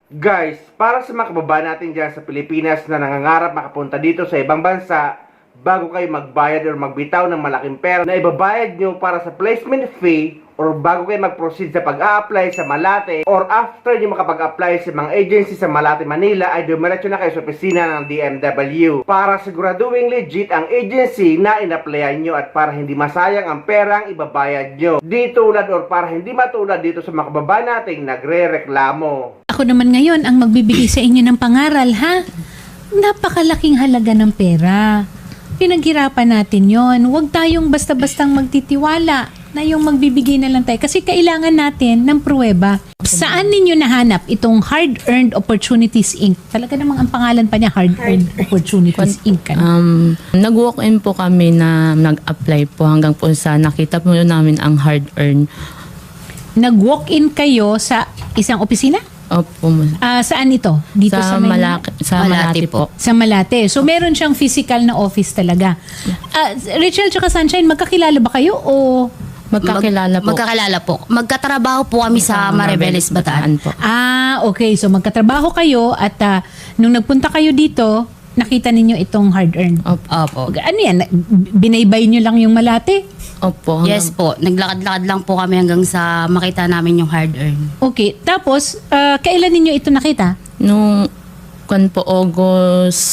Guys, para sa mga kababayan natin dyan sa Pilipinas na nangangarap makapunta dito sa ibang bansa, bago kayo magbayad or magbitaw ng malaking pera na ibabayad nyo para sa placement fee, or bago kayo mag-proceed sa pag-a-apply sa Malate, or after nyo makapag-apply sa mga agency sa Malate, Manila, ay dumiretso na kayo sa opisina ng DMW para siguraduhin legit ang agency na in-applyan nyo at para hindi masayang ang perang ibabayad nyo. Di tulad or para hindi matulad dito sa mga kababayan nating nagre-reklamo. Ako naman ngayon ang magbibigay sa inyo ng pangaral, ha? Napakalaking halaga ng pera. Pinaghirapan natin yon. Huwag tayong basta-bastang magtitiwala na yung magbibigay na lang tayo. Kasi kailangan natin ng pruweba. Saan ninyo nahanap itong Hard-Earned Opportunities Inc.? Talaga namang ang pangalan pa niya, Hard-Earned Opportunities Inc. Nag-walk-in po kami na nag-apply po hanggang po sa nakita po namin ang hard-earned. Nag-walk-in kayo sa isang opisina? Opo. Saan ito? Dito sa Maynila? Sa Malate po. Sa Malate. So, meron siyang physical na office talaga. Rachel tsaka Sunshine, magkakilala ba kayo o... Magkakilala po. Magkakilala po. Magkatrabaho po kami sa Maribeles, Bataan po. Okay. So, magkatrabaho kayo at nung nagpunta kayo dito, nakita ninyo itong hard-earned. Opo. Ano yan? Binaybay nyo lang yung Malate? Opo. Yes po. Naglakad-lakad lang po kami hanggang sa makita namin yung hard-earned. Okay. Tapos, kailan ninyo ito nakita? Nung August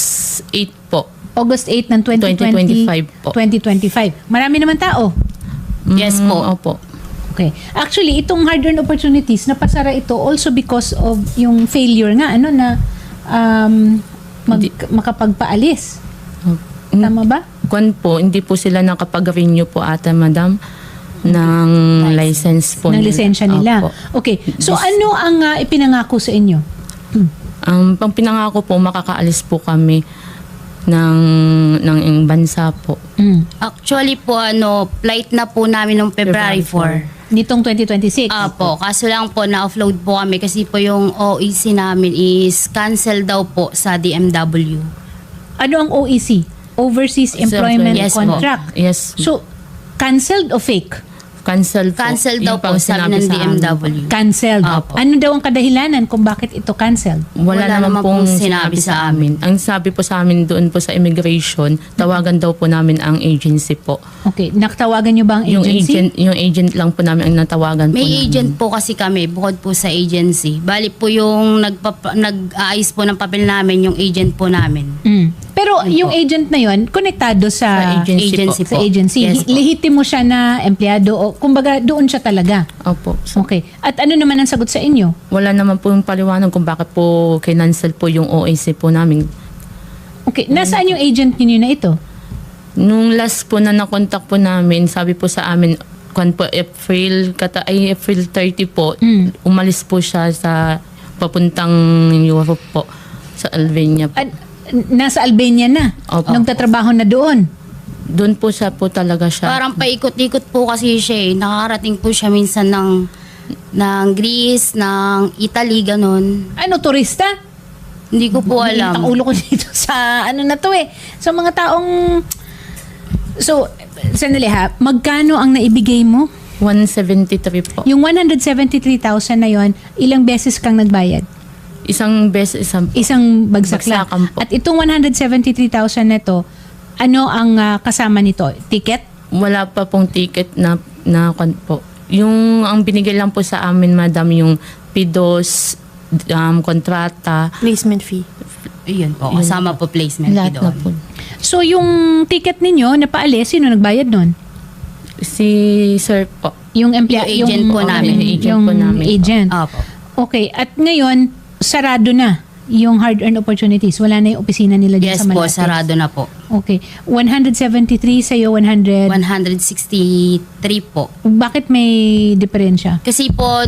8 po. August 8 ng 2025 po. 2025. Marami naman tao. Yes po. Opo. Okay. Actually, itong hard-earned opportunities, napasara ito also because of yung failure nga, na makapagpaalis. Tama ba? Hindi po sila nakapag-renew po ata, madam, ng license po. Ng lisensya nila. Opo. Okay. So, ano ang ipinangako sa inyo? Pang pinangako po, makakaalis po kami ng bansa po. Actually po, flight na po namin noong February 4. Nitong 2026? Apo, kaso lang po na-offload po kami kasi po yung OEC namin is cancel daw po sa DMW. Ano ang OEC? Overseas Employment Yes po. Contract. Yes. So, canceled o fake? Cancel po. Cancel Yun daw po, ang sabi sinabi ng sa amin. DMW. Canceled. Opo. Ano daw ang kadahilanan kung bakit ito canceled? Wala naman pong sinabi sa amin. Ang sabi po sa amin doon po sa immigration, tawagan daw po namin ang agency po. Okay. Nakatawagan nyo ba ang agency? Yung agent lang po namin ang natawagan po May namin. agent po kasi kami, bukod po sa agency. Bali po yung nag-aayos po ng papel namin, yung agent po namin. Pero yung agent na yon konektado sa agency po. Sa agency. Yes po. Lehitimo siya na empleyado o kumbaga doon siya talaga. Opo. So, Okay. At ano naman ang sagot sa inyo? wala naman po yung paliwanag kung bakit po kinancel po yung OAC po namin. Okay. Nasaan yung agent niyo na ito? Nung last po na nakontak po namin, sabi po sa amin, April 30 po, umalis po siya sa papuntang Europe po, sa Albania po. Nasa Albania na. Opo. Nagtatrabaho na doon. Doon po siya po talaga siya. Parang paikot-ikot po kasi siya eh. Nakakarating po siya minsan ng Greece, ng Italy, ganun. Ano, turista? Hindi ko po alam. Ang ulo ko dito sa ano na to eh. Sa mga taong... So, sandali ha. Magkano ang naibigay mo? 173 po. Yung 173,000 na yon, ilang beses kang nagbayad? Isang beses, Isang bagsak lang. Bagsakan po. At itong 173,000 na to, ano ang kasama nito? Ticket? wala pa pong ticket na po. Yung ang binigay lang po sa amin, madam, yung PIDOS, kontrata. Placement fee. Yun po, kasama po placement fee Lahat na po. doon. So, yung ticket ninyo na paalis, sino nagbayad nun? Si sir po. Yung Yung agent po namin. Agent po namin. Agent. Opo. Okay. At ngayon, sarado na yung hard-earned opportunities. Wala na yung opisina nila dyan Yes sa po, Malate. sarado na po. Okay. 173 sa'yo, 100. 163 po. Bakit may diferensya? Kasi po,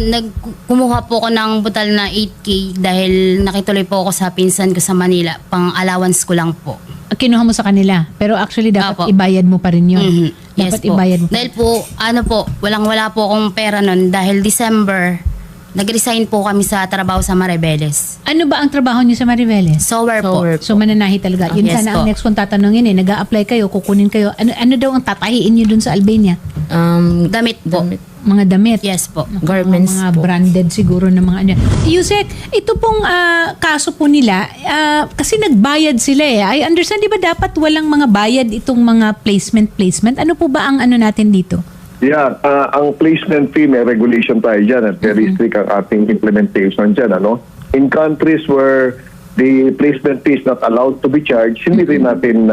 kumuha po ko ng butal na 8K dahil nakituloy po ako sa pinsan ko sa Manila. Pang allowance ko lang po. Kinuha mo sa kanila. Pero actually, dapat Opo. ibayad mo pa rin yun. Mhm. Yes Dapat po. ibayad mo. Dahil po, walang-wala po akong pera nun dahil December, nag-resign po kami sa trabaho sa Maribeles. Ano ba ang trabaho niyo sa Maribeles? Sower po. Sower. So, mananahi talaga. Yun Yes sana po. ang next kong tatanungin nag-a-apply kayo, kukunin kayo. Ano daw ang tatahiin niyo dun sa Albania? Damit po. Mga damit. Yes po. Naku, Garments mga po. branded siguro ng mga ano. Yusek, ito pong kaso po nila, kasi nagbayad sila eh. I understand, di ba dapat walang mga bayad itong mga placement? Ano po ba ang ano natin dito? Yeah, ang placement fee, may regulation tayo dyan at very strict ang ating implementation dyan. Ano? In countries where the placement fee is not allowed to be charged, hindi rin natin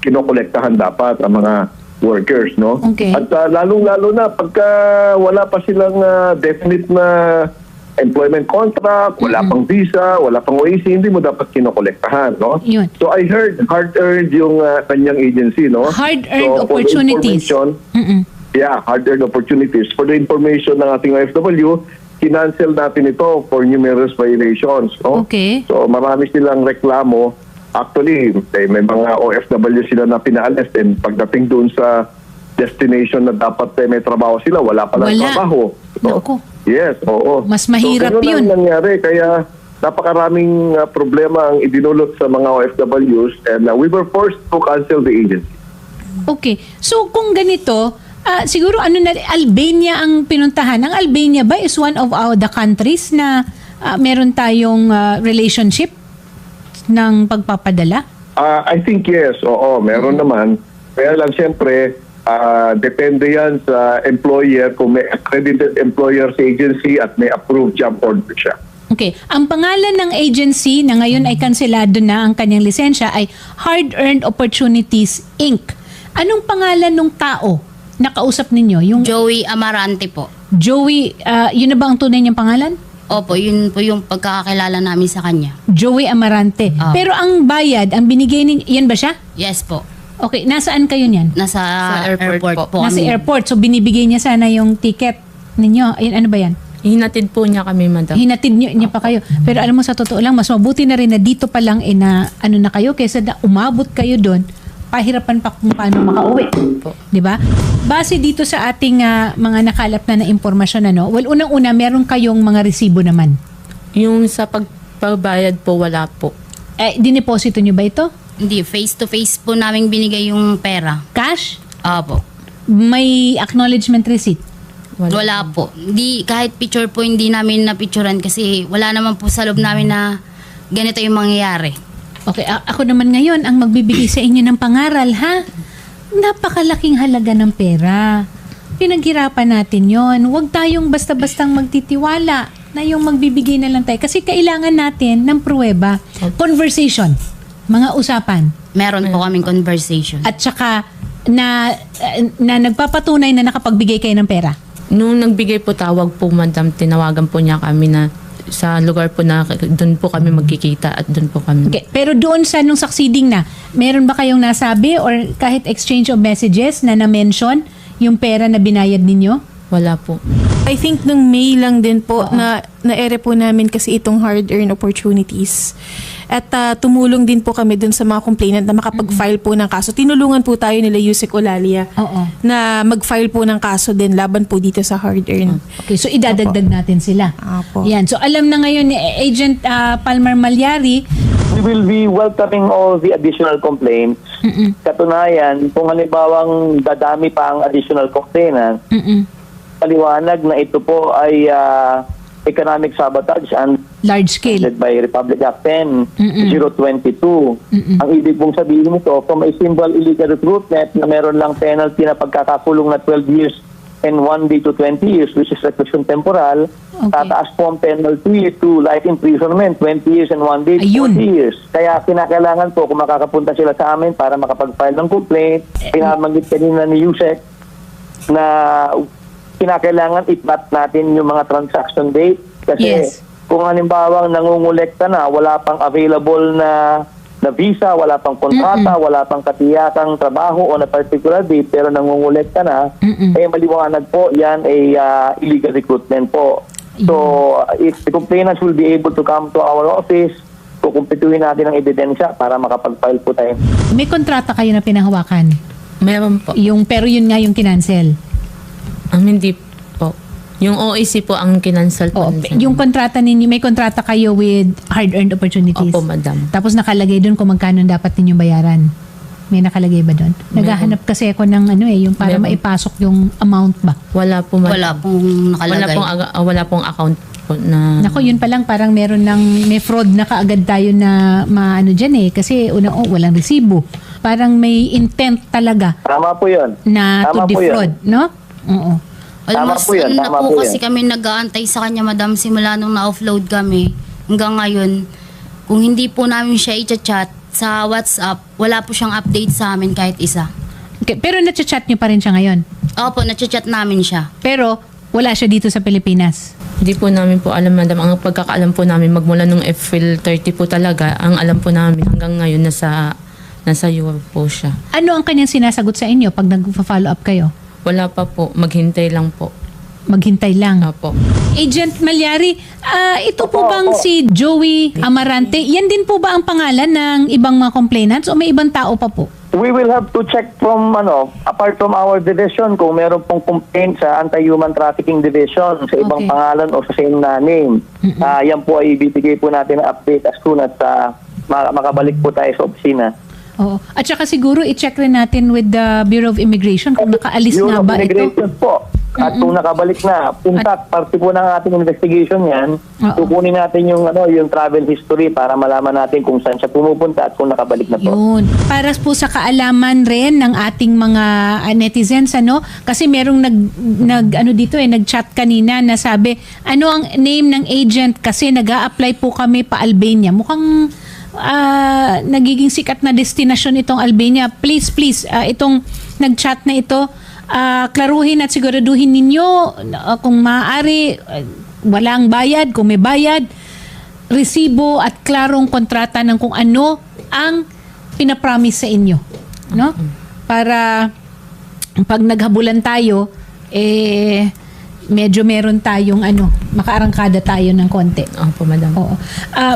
kinokolektahan dapat ang mga workers. No? Okay. At lalong-lalo na pagka wala pa silang definite na employment contract, wala pang visa, wala pang OAC, hindi mo dapat kinokolektahan. No? Yun. So I heard hard-earned yung kanyang agency. No? Hard-earned So, for the opportunities. information, yeah, hard-earned opportunities. For the information ng ating OFW, kinancel natin ito for numerous violations. No? Okay. So marami silang reklamo. Actually, may mga OFW sila na pinaalis and pagdating doon sa destination na dapat may trabaho sila, wala palang Wala. trabaho. Naku. Yes, oo. Mas mahirap so, yun. Ang nangyari, kaya napakaraming problema ang idinulot sa mga OFWs and we were forced to cancel the agency. Okay. So kung ganito, siguro Albania ang pinuntahan. Ang Albania ba is one of the countries na meron tayong relationship ng pagpapadala? I think yes, oo, meron naman. Kaya lang siyempre, depende yan sa employer kung may accredited employer's agency at may approved job order siya. Okay. Ang pangalan ng agency na ngayon ay kanselado na ang kanyang lisensya ay Hard-Earned Opportunities, Inc. Anong pangalan ng tao na kausap ninyo? Yung Joey Amarante po. Joey, yun na ba ang tunay niyang pangalan? Opo, yun po yung pagkakakilala namin sa kanya. Joey Amarante. Ah. Pero ang bayad, ang binigay ninyo, yan ba siya? Yes po. Okay, nasaan kayo niyan? Nasa airport, po Nasa kami. airport. So binibigay niya sana yung ticket ninyo. Ayun, ano ba yan? Hinatid po niya kami, madam. Hinatid niya pa kayo. Pero alam mo, sa totoo lang, mas mabuti na rin na dito pa lang na ano na kayo kaysa na umabot kayo doon, pahirapan pa kung paano makauwi. Po. 'Di ba? Base dito sa ating mga nakalap na impormasyon, ano, well, unang-una, meron kayong mga resibo naman. Yung sa pagbabayad po, wala po. Dineposito niyo ba ito? Hindi, face-to-face po namin binigay yung pera. Cash? Opo. May acknowledgement receipt? Wala po. Hindi, kahit picture po hindi namin na-picturean kasi wala naman po sa loob namin na ganito yung mangyayari. Okay, ako naman ngayon ang magbibigay sa inyo ng pangaral, ha? Napakalaking halaga ng pera. Pinaghirapan natin yon. Huwag tayong basta-bastang magtitiwala na yung magbibigay na lang tayo. Kasi kailangan natin ng pruweba. Conversation. Mga usapan. Meron po kaming conversation. At saka na nagpapatunay na nakapagbigay kayo ng pera. Nung nagbigay po tawag po, madam, tinawagan po niya kami na sa lugar po na doon po kami magkikita at doon po kami. Okay. Pero doon sa nung succeeding na, meron ba kayong nasabi or kahit exchange of messages na na-mention yung pera na binayad ninyo? Wala po. I think nung May lang din po na-ere po namin kasi itong hard-earned opportunities. At tumulong din po kami dun sa mga complainant na makapag-file po ng kaso. Tinulungan po tayo nila Yusek Olalia Oo. na mag-file po ng kaso din laban po dito sa hard-earned. Okay, so idadagdag natin sila. Apo. Yan. So alam na ngayon ni Agent Palmer Malyari. We will be welcoming all the additional complaints. Katunayan, kung halimbawang dadami pa ang additional complainants, paliwanag na ito po ay economic sabotage and Large scale. by Republic Act 10-022. Ang ibig pong sabihin nito, from a simple illegal recruitment na meron lang penalty na pagkakakulong na 12 years and 1 day to 20 years, which is reclusion temporal, tataas po ang penalty to life imprisonment, 20 years and 1 day to Ayun. 40 years. Kaya kinakailangan po kung makakapunta sila sa amin para makapag-file ng complaint, pinabanggit kanina ni Yusek na kinakailangan i-plot natin yung mga transaction date kasi Yes. kung halimbawang nangungulekta na, wala pang available na visa, wala pang kontrata, wala pang katiyakang trabaho o na particular date pero nangungulekta na, eh maliwanag po, yan ay illegal recruitment po. So, if the complainants will be able to come to our office, kukumpituhin natin ang ebidensya para makapag-file po tayo. May kontrata kayo na pinahawakan. Meron po. Pero yun nga yung kinancel. Hindi po. Yung OAC po ang kinansel po. O, yung kontrata ninyo, may kontrata kayo with hard-earned opportunities. Opo, madam. Tapos nakalagay doon kung magkano dapat ninyong bayaran. May nakalagay ba doon? Naghahanap kasi ako ng yung para Meron. maipasok yung amount ba? Wala po man. Wala pong nakalagay. Wala pong account po na... Nako, yun pa lang parang may fraud na kaagad tayo na maano dyan kasi walang resibo. Parang may intent talaga Tama po yun. na Tama to po defraud, no? Oo. Almost Tama po yan, na tama po po kasi yan. kami nag-aantay sa kanya, madam, simula nung na-offload kami. Hanggang ngayon, kung hindi po namin siya i-chat sa WhatsApp, wala po siyang update sa amin kahit isa. Okay, pero na-chat niyo pa rin siya ngayon. Opo, na-chat namin siya. Pero wala siya dito sa Pilipinas. Hindi po namin po alam, madam. Ang pagkakaalam po namin, magmula nung April 30 po talaga, ang alam po namin hanggang ngayon nasa Europe po siya. Ano ang kanyang sinasagot sa inyo pag nag-follow up kayo? Wala pa po. Maghintay lang po. Maghintay lang. Opo. Agent Malyari, ito po Opo, bang opo. si Joey Amarante? Yan din po ba ang pangalan ng ibang mga complainants o may ibang tao pa po? We will have to check from, apart from our division, kung meron pong complaint sa Anti-Human Trafficking Division sa ibang Okay. pangalan o sa same na name. Yan po ay ibibigay po natin ng update as soon as makabalik po tayo sa opisina. Oo. At saka siguro i-check rin natin with the Bureau of Immigration kung nakaalis Bureau na of ba ito. Immigration po. At kung nakabalik na, in fact, parte po ng ating investigation yan, Oo. tukunin natin yung travel history para malaman natin kung saan siya pumupunta at kung nakabalik na po. Yun. Para po sa kaalaman rin ng ating mga netizens, kasi merong nag-chat kanina na sabi, ano ang name ng agent kasi nag-a-apply po kami pa Albania. Mukhang nagiging sikat na destinasyon itong Albania. Please, itong nag-chat na ito, klaruhin at siguraduhin ninyo kung maaari, walang bayad, kung may bayad, resibo at klarong kontrata ng kung ano ang pinapromise sa inyo, no? Para pag naghabulan tayo, medyo meron tayong makaarangkada tayo ng konti. Opo, madam. Oo.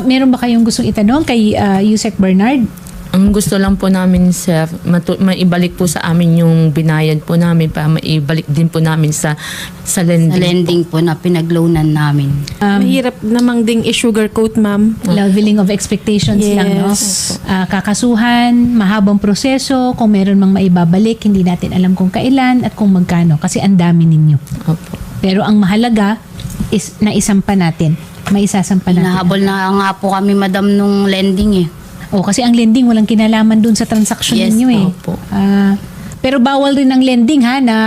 Meron ba kayong gustong itanong kay Yusek Bernard? Ang gusto lang po namin, sir, maibalik po sa amin yung binayad po namin para maibalik din po namin sa lending. Sa lending po na pinagloanan namin. Mahirap namang ding i-sugarcoat, ma'am. Leveling of expectations lang, no? Yes. Kakasuhan, mahabang proseso, kung meron mang maibabalik, hindi natin alam kung kailan at kung magkano kasi ang dami ninyo. Opo. Pero ang mahalaga is naisampa natin. Maisasampa natin. Hinahabol na nga po kami, madam, nung lending eh. Kasi ang lending walang kinalaman dun sa transaction Yes, ninyo eh. opo. Pero bawal rin ang lending na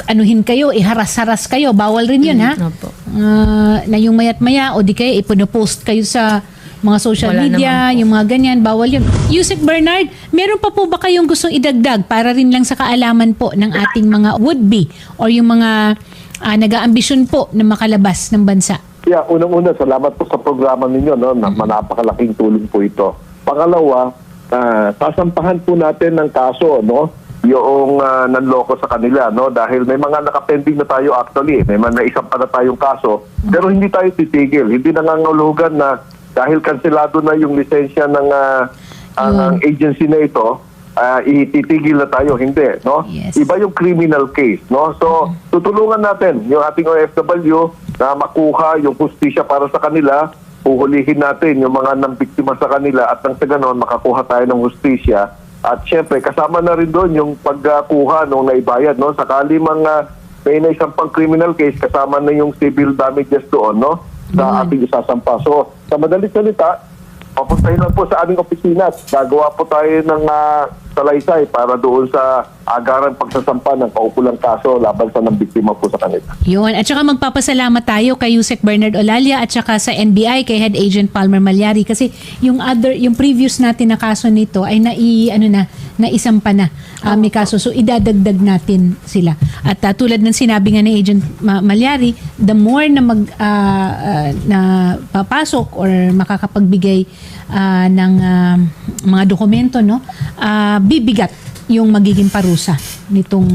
anuhin kayo, iharas-haras kayo. Bawal rin yun Opo. na yung mayat-maya o di kayo ipost kayo sa mga social Wala media, naman po. yung mga ganyan, bawal yun. Yusek Bernard, meron pa po ba kayong gustong idagdag para rin lang sa kaalaman po ng ating mga would-be or yung mga nag-aambisyon po na makalabas ng bansa? Yeah, unang-una, salamat po sa programa ninyo, no? Napakalaking tulong po ito. Pangalawa, sasampahan po natin ng kaso, no? Yung nanloko sa kanila, no? Dahil may mga nakapending na tayo actually, may mga naisampa na tayong kaso, pero hindi tayo titigil. Hindi nangangahulugan na dahil kanselado na yung lisensya ng ang agency na ito, ititigil na tayo. Hindi, no? Yes. Iba yung criminal case, no? So, tutulungan natin yung ating OFW na makuha yung hustisya para sa kanila, uhulihin natin yung mga nambiktima sa kanila at nang sa ganon makakuha tayo ng hustisya. At syempre, kasama na rin doon yung pagkuha nung naibayad, no? Sakali mga may naisampang criminal case, kasama na yung civil damages doon, no? Sa ating isasampa. So, sa madaling salita, papuntahin lang po sa aming opisina. Gagawa po tayo ng salaysay para doon sa agarang pagsasampa ng kaukulang kaso laban sa nambiktima po sa kanila. Yun. At saka magpapasalamat tayo kay Yusek Bernard Olalia at saka sa NBI kay Head Agent Palmer Malyari kasi yung previous natin na kaso nito ay naisampa na may kaso. So idadagdag natin sila. At tulad ng sinabi nga ni Agent Malyari, the more na na papasok or makakapagbigay ng mga dokumento, no? Bibigat yung magiging parusa nitong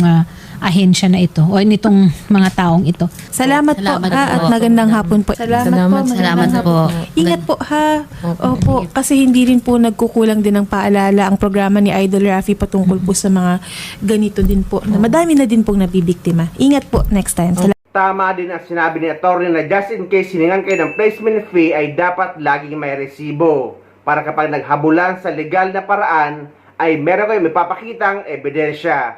ahensya na ito o nitong mga taong ito. Salamat, Salamat po, po. at magandang hapon po. Salamat, magandang salamat hapon. po. Ingat po ha. Opo, kasi hindi rin po nagkukulang din ng paalala ang programa ni Idol Rafi patungkol po sa mga ganito din po. Na madami na din pong nabibiktima. Ingat po next time. Tama din ang sinabi ni attorney na just in case hiningan kayo ng placement fee ay dapat laging may resibo para kapag naghabulan sa legal na paraan ay meron kayo may papakitang ebidensya.